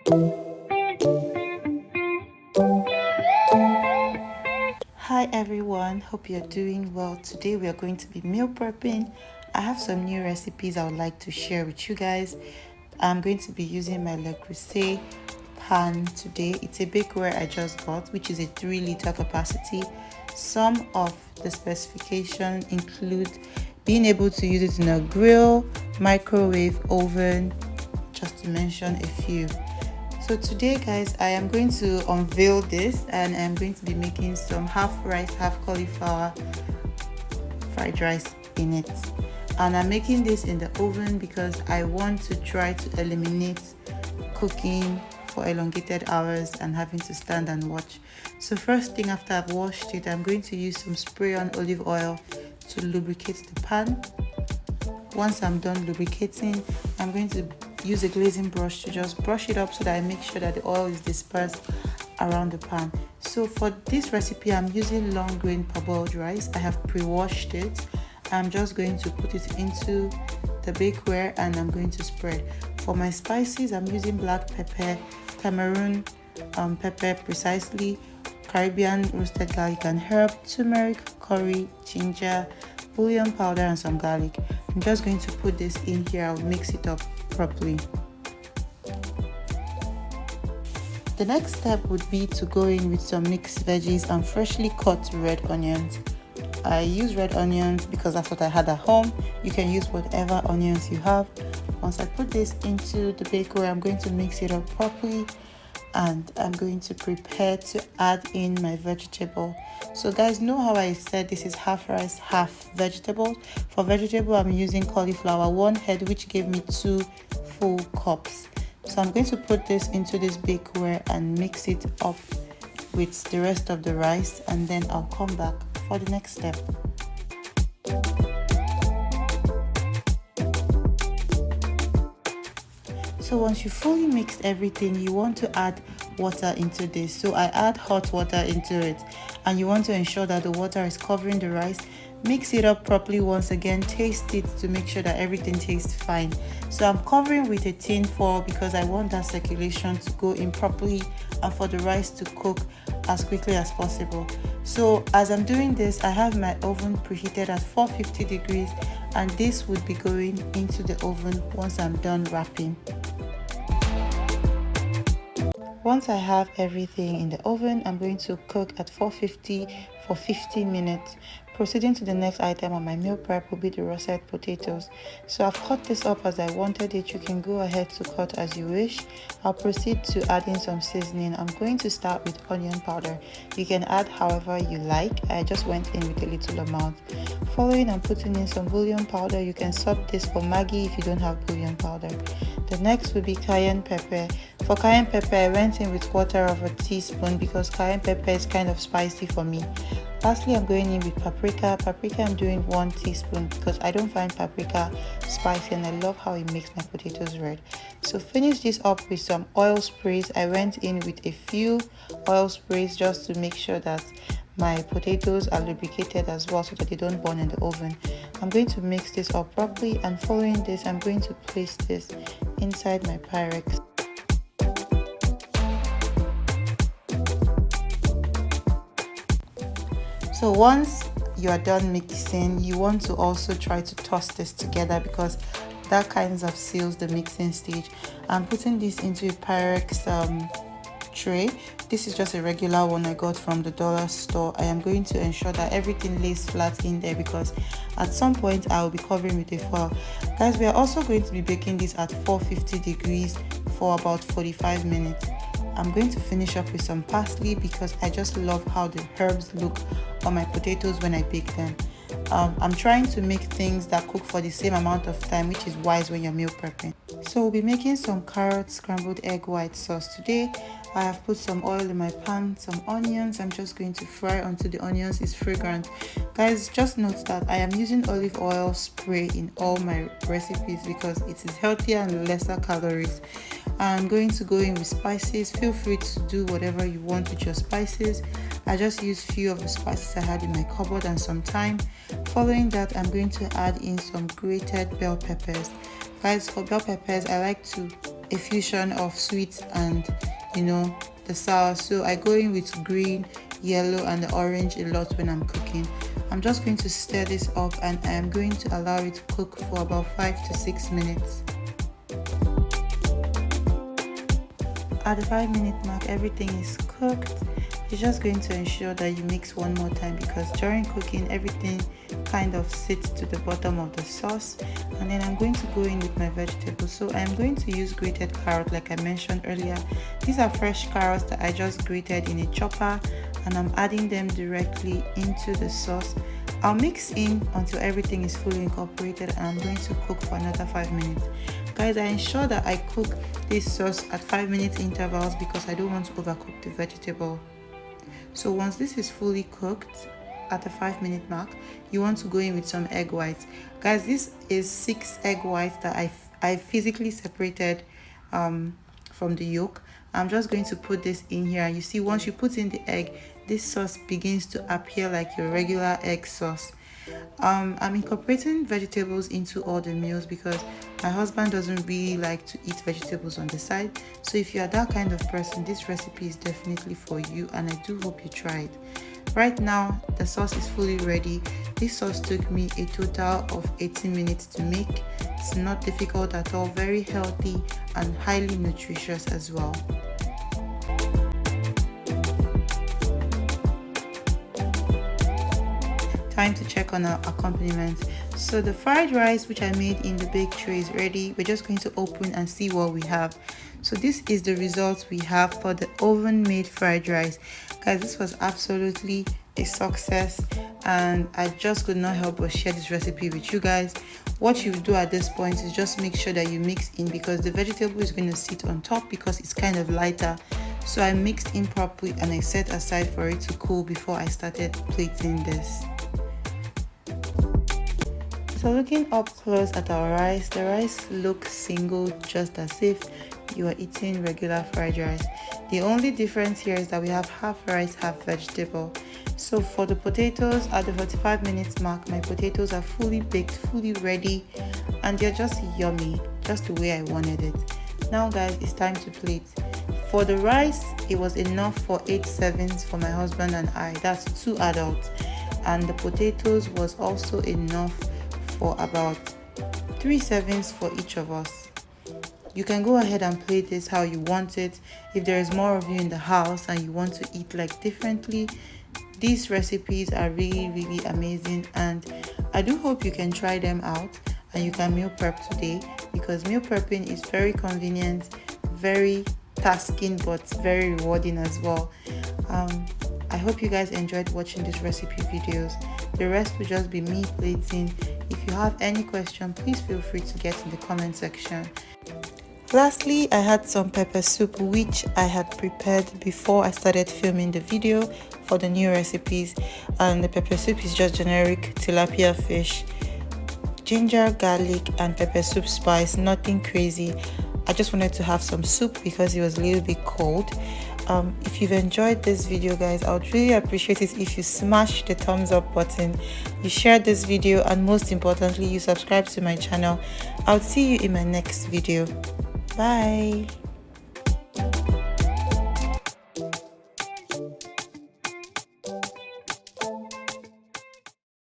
Hi everyone, hope you're doing well. Today we are going to be meal prepping. I have some new recipes I would like to share with you guys. I'm going to be using my Le Creuset pan today. It's a bakeware I just got, which is a 3-liter capacity. Some of the specifications include being able to use it in a grill, microwave, oven, just to mention a few. So today guys, I am going to unveil this and I'm going to be making some half rice, half cauliflower fried rice in it. And I'm making this in the oven because I want to try to eliminate cooking for elongated hours and having to stand and watch. So first thing, after I've washed it, I'm going to use some spray on olive oil to lubricate the pan. Once I'm done lubricating, I'm going to use a glazing brush to just brush it up so that I make sure that the oil is dispersed around the pan. So for this recipe, I'm using long grain parboiled rice. I have pre-washed it. I'm just going to put it into the bakeware and I'm going to spread. For my spices, I'm using black pepper, Cameroon pepper precisely, Caribbean roasted garlic and herb, turmeric, curry, ginger, bouillon powder and some garlic. I'm just going to put this in here. I'll mix it up properly. The next step would be to go in with some mixed veggies and freshly cut red onions. I use red onions because that's what I had at home. You can use whatever onions you have. Once I put this into the bakeware, I'm going to mix it up properly and I'm going to prepare to add in my vegetable. So guys, know how I said this is half rice, half vegetable? For vegetable, I'm using cauliflower, 1 head, which gave me 2 full cups. So I'm going to put this into this bakeware and mix it up with the rest of the rice, and then I'll come back for the next step. So once you fully mixed everything, you want to add water into this. So I add hot water into it, and you want to ensure that the water is covering the rice. Mix it up properly once again, taste it to make sure that everything tastes fine. So I'm covering with a tin foil because I want that circulation to go in properly and for the rice to cook as quickly as possible. So as I'm doing this, I have my oven preheated at 450 degrees and this would be going into the oven once I'm done wrapping. Once I have everything in the oven, I'm going to cook at 450 for 50 minutes. Proceeding to the next item on my meal prep will be the russet potatoes. So I've cut this up as I wanted it. You can go ahead to cut as you wish. I'll proceed to add in some seasoning. I'm going to start with onion powder. You can add however you like. I just went in with a little amount. Following, I'm putting in some bouillon powder. You can swap this for Maggi if you don't have bouillon powder. The next will be cayenne pepper. For cayenne pepper, I went in with 1/4 teaspoon because cayenne pepper is kind of spicy for me. Lastly, I'm going in with paprika. Paprika, I'm doing 1 teaspoon because I don't find paprika spicy and I love how it makes my potatoes red. So finish this up with some oil sprays. I went in with a few oil sprays just to make sure that my potatoes are lubricated as well so that they don't burn in the oven. I'm going to mix this up properly, and following this, I'm going to place this inside my Pyrex. So once you are done mixing, you want to also try to toss this together because that kind of seals the mixing stage. I'm putting this into a Pyrex tray. This is just a regular one I got from the dollar store. I am going to ensure that everything lays flat in there because at some point I will be covering with a foil. Guys, we are also going to be baking this at 450 degrees for about 45 minutes. I'm going to finish up with some parsley because I just love how the herbs look on my potatoes when I bake them. I'm trying to make things that cook for the same amount of time, which is wise when you're meal prepping. So we'll be making some carrot scrambled egg white sauce today. I have put some oil in my pan, some onions. I'm just going to fry until the onions is fragrant. Guys, just note that I am using olive oil spray in all my recipes because it is healthier and lesser calories. I'm going to go in with spices. Feel free to do whatever you want with your spices. I just used few of the spices I had in my cupboard and some thyme. Following that, I'm going to add in some grated bell peppers. Guys, for bell peppers, I like to a fusion of sweet and the sour. So I go in with green, yellow and the orange a lot when I'm cooking. I'm just going to stir this up and I am going to allow it to cook for about 5 to 6 minutes. At the 5-minute mark, everything is cooked. You're just going to ensure that you mix one more time, because during cooking everything kind of sits to the bottom of the sauce. And then I'm going to go in with my vegetables. So I'm going to use grated carrot like I mentioned earlier. These are fresh carrots that I just grated in a chopper, and I'm adding them directly into the sauce. I'll mix in until everything is fully incorporated, and I'm going to cook for another 5 minutes. Guys, I ensure that I cook this sauce at 5-minute intervals because I don't want to overcook the vegetable. So once this is fully cooked at the 5-minute mark, you want to go in with some egg whites. Guys, this is 6 egg whites that I physically separated from the yolk. I'm just going to put this in here, and you see once you put in the egg, this sauce begins to appear like your regular egg sauce. I'm incorporating vegetables into all the meals because my husband doesn't really like to eat vegetables on the side. So if you are that kind of person, this recipe is definitely for you, and I do hope you try it. Right now the sauce is fully ready. This sauce took me a total of 18 minutes to make. It's not difficult at all, very healthy and highly nutritious as well. Time to check on our accompaniment. So the fried rice which I made in the bake tray is ready. We're just going to open and see what we have. So this is the results we have for the oven made fried rice. Guys, this was absolutely a success, and I just could not help but share this recipe with you guys. What you do at this point is just make sure that you mix in, because the vegetable is going to sit on top because it's kind of lighter. So I mixed in properly and I set aside for it to cool before I started plating this. So looking up close at our rice, the rice looks single, just as if you are eating regular fried rice. The only difference here is that we have half rice, half vegetable. So for the potatoes, at the 45 minutes mark, my potatoes are fully baked, fully ready, and they're just yummy, just the way I wanted it. Now guys, it's time to plate. For the rice, it was enough for 8 servings for my husband and I. That's 2 adults. And the potatoes was also enough for about 3 servings for each of us. You can go ahead and plate this how you want it. If there is more of you in the house and you want to eat like differently, these recipes are really amazing, and I do hope you can try them out and you can meal prep today, because meal prepping is very convenient, very tasking, but very rewarding as well. I hope you guys enjoyed watching these recipe videos. The rest will just be me plating. If you have any question, please feel free to get in the comment section. Lastly, I had some pepper soup which I had prepared before I started filming the video for the new recipes, and the pepper soup is just generic tilapia fish, ginger, garlic and pepper soup spice, nothing crazy. I just wanted to have some soup because it was a little bit cold. If you've enjoyed this video guys, I would really appreciate it if you smash the thumbs up button, you share this video, and most importantly you subscribe to my channel. I'll see you in my next video. Bye.